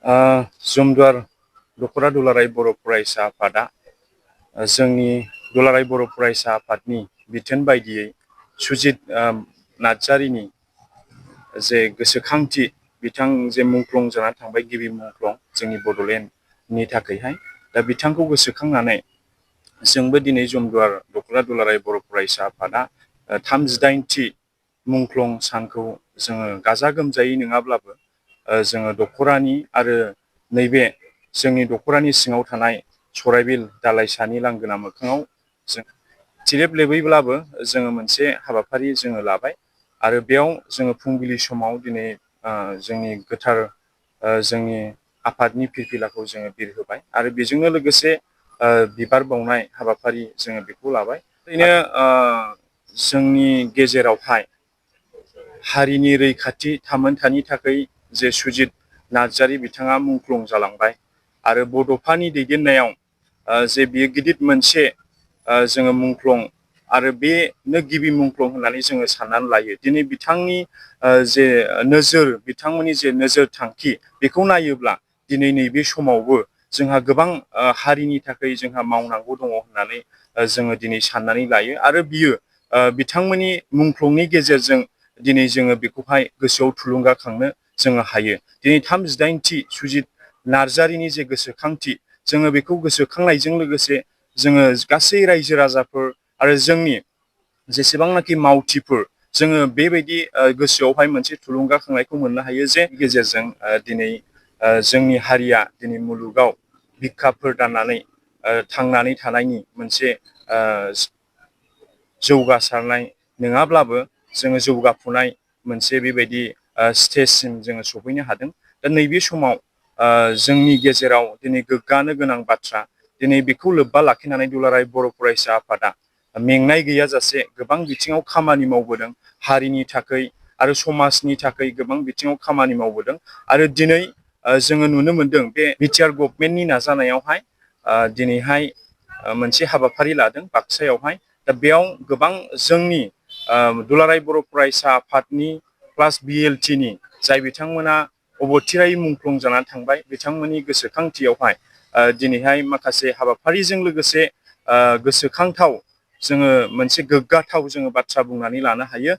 जुमदुवार दख'रा दुलाराय बर' फरायसा आफादा जोंनि दुलाराय बर' फरायसा आफादनि बिथोन बायदियै सुजित नार्जारिनि जे गोसोखांथि बिथां जे मुंख्लं जानानै थांबाय गिबि मुंख्लं जोंनि बड'लेण्डनि थाखायहाय दा बिथांखौ गोसोखांनानै जोंबो दिनै जुमदुवार दख'रा दुलाराय बर' फरायसा आफादा 38थि मुंख्लं सानखौ जोङो गाजा गोमजायै नङाब्लाबो जोङो दख'रानि आरो नैबे जोंनि दख'रानि सिङाव थानाय सराइबिल दालाइसानि लांगोना मोखाङाव जों थिरेबलेबैब्लाबो जोङो मोनसे हाबाफारि जोङो लाबाय आरो बेयाव जोङो फुंबिलि समाव दिनै जोंनि गोथार जोंनि आफादनि फिरफिलाखौ जोङो बिरहोबाय आरो बेजोंनो लोगोसे बिबार बावनाय हाबाफारि जोङो बेखौ लाबाय। ओरैनो जोंनि गेजेरावहाय हारिनि रैखाथि थामोनथानि थाखाय जे सुजित नार्जारि बिथाङा मुंख्लं जालांबाय आरो बड'फानि दैदेननायाव जे बियो गिदिर मोनसे जोङो मुंख्लं आरो बेनो गिबि मुंख्लं होननानै जोङो साननानै लायो। दिनै बिथांनि जे नोजोर बिथांमोननि जे नोजोर थांखि बेखौ नायोब्ला दिनै नैबे समावबो जोंहा गोबां हारिनि थाखाय जोंहा मावनांगौ दङ होननानै जोङो दिनै साननानै लायो आरो बियो बिथांमोननि मुंख्लंनि गेजेरजों दिनै जोङो बेखौहाय गोसोआव थुलुंगाखांनो जोङो हायो। दिनै 38थि सुजित नार्जारिनि जे गोसोखांथि जोङो बेखौ गोसोखांनायजों लोगोसे जोङो गासै रायजो राजाफोर आरो जोंनि जेसेबांनाखि मावथिफोर जोङो बेबायदि गोसोआवहाय मोनसे थुलुंगाखांनायखौ मोननो हायो जे गेजेरजों दिनै जोंनि हारिया दिनै मुलुगाव बिखाफोर दाननानै थांनानै थानायनि मोनसे जौगासारनाय नङाब्लाबो जोङो जौगाफुनाय मोनसे बेबायदि स्टेजसिम जोङो सफैनो हादों। दा नैबे समाव जोंनि गेजेराव दिनै गोग्गानो गोनां बाथ्रा दिनै बेखौ लोब्बा लाखिनानै दुलाराय बर' फरायसा आफादा मेंनाय गैयाजासे गोबां बिथिङाव खामानि मावबोदों हारिनि थाखाय आरो समाजनि थाखाय गोबां बिथिङाव खामानि मावबोदों आरो दिनै जोङो नुनो मोनदों बे बिटिआर गभर्नमेन्टनि नाजानायावहाय दिनैहाय मोनसे हाबाफारि लादों बाक्सायावहाय दा बेयाव गोबां जोंनि दुलाराय बर' फरायसा आफादनि प्लास बिएलटिनि जाय बिथांमोना अबथिरायै मुंख्लं जानानै थांबाय बिथांमोननि गोसोखांथियावहाय दिनैहाय माखासे हाबाफारिजों लोगोसे गोसोखांथाव जोङो मोनसे गोग्गाथाव जोङो बाथ्रा बुंनानै लानो हायो।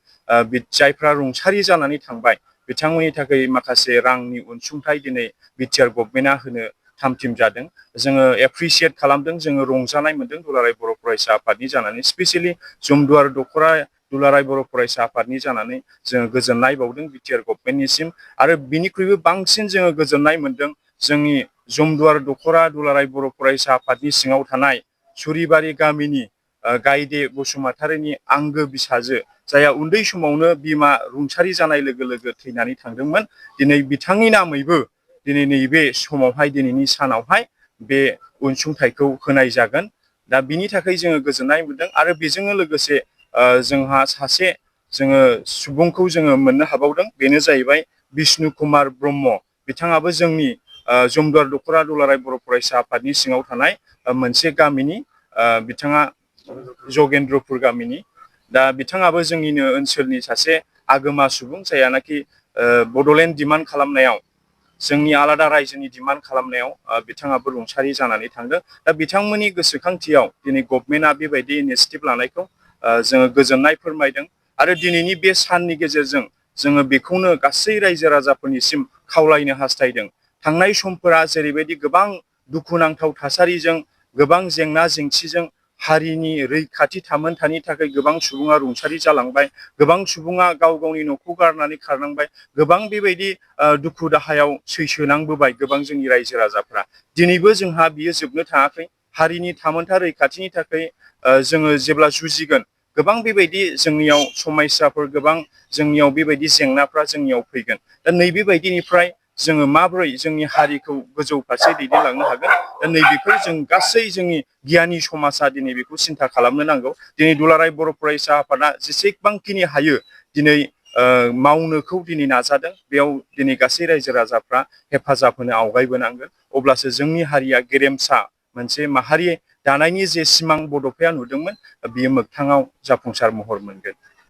जायफ्रा रुंसारि जानानै थांबाय बिथांमोननि थाखाय माखासे रांनि अनसुंथाइ दिनै बिटिआर गभर्नमेन्टआ होनो थाम थिम जादों। जोङो एप्रिसियेट खालामदों जोङो रंजानाय मोनदों दुलाराय बर' फरायसा आफादनि जानानै स्पेसियेलि जुमदुवार दख'रा दुलाराय बर' फरायसा आफादनि जानानै जोङो गोजोननाय बावदों बिटिआर गभर्नमेन्टनिसिम आरो बिनिख्रुइबो बांसिन जोङो गोजोननाय मोनदों जोंनि जुमदुवार दख'रा दुलाराय बर' फरायसा आफादनि सिङाव थानाय सुरिबारि गामिनि गायदे बसुमतारिनि आंगो बिसाजो जायहा उन्दै समावनो बिमा रुंसारि जानाय लोगो लोगो थैनानै थांदोंमोन दिनै बिथांनि नामैबो दिनै नैबे समावहाय दिनैनि सानावहाय बे अनसुंथाइखौ होनाय जागोन। दा बिनि थाखाय जोङो गोजोननाय मोनदों आरो बेजोंनो लोगोसे जोंहा सासे जोङो सुबुंखौ जोङो मोननो हाबावदों बेनो जाहैबाय बिष्णु कुमार ब्रह्म बिथाङाबो जोंनि जुमदुवार दख'रा दुलाराय बर' फरायसा आफादनि सिङाव थानाय मोनसे गामिनि बिथाङा जगेन्द्रपुर गामिनि दा बिथाङाबो जोंनिनो ओनसोलनि सासे आगोमा सुबुं जायानाखि बड'लेण्ड डिमान्ड खालामनायाव जोंनि आलादा रायजोनि डिमान्ड खालामनायाव बिथाङाबो रुंसारि जानानै थांदों। दा बिथांमोननि गोसोखांथियाव दिनै गभर्नमेन्टआ बेबायदि इनिसियेटिभ लानायखौ जोङो गोजोननाय फोरमायदों आरो दिनैनि बे साननि गेजेरजों जोङो बेखौनो गासै रायजो राजाफोरनिसिम खावलायनो हास्थायदों। थांनाय समफोरा जेरैबायदि गोबां दुखुनांथाव थासारिजों गोबां जेंना जेंसिजों हारिनि रैखाथि थामोनथानि थाखाय गोबां सुबुङा रुंसारि जालांबाय गोबां सुबुङा गाव गावनि न'खौ गारनानै खारनांबाय गोबां बेबायदि दुखु दाहायाव सैसोनांबोबाय गोबां जोंनि रायजो राजाफ्रा दिनैबो जोंहा बियो जोबनो थाङाखै हारिनि थामोनथा रैखाथिनि थाखाय जोङो जेब्ला जुजिगोन गोबां बेबायदि जोंनियाव समयसाफोर गोबां जोंनियाव बेबायदि जेंनाफ्रा जोंनियाव फैगोन दा नैबेबायदिनिफ्राय जोङो माबोरै जोंनि हारिखौ गोजौ फारसे दैदेनलांनो हागोन दा नैबेफोर जों गासै जोंनि गियानि समाजा दिनै बेखौ सिन्था खालामनो नांगौ। दिनै दुलाराय बर' फरायसा आफादा जेसेबांखिनि हायो दिनै मावनोखौ दिनै नाजादों बेयाव दिनै गासै रायजो राजाफ्रा हेफाजाब होनो आवगायबोनांगोन अब्लासो जोंनि हारिया गेरेमसा मोनसे माहारि दानायनि जे सिमां बड'फाया नुदोंमोन बियो मोगथाङाव जाफुंसार महर मोनगोन।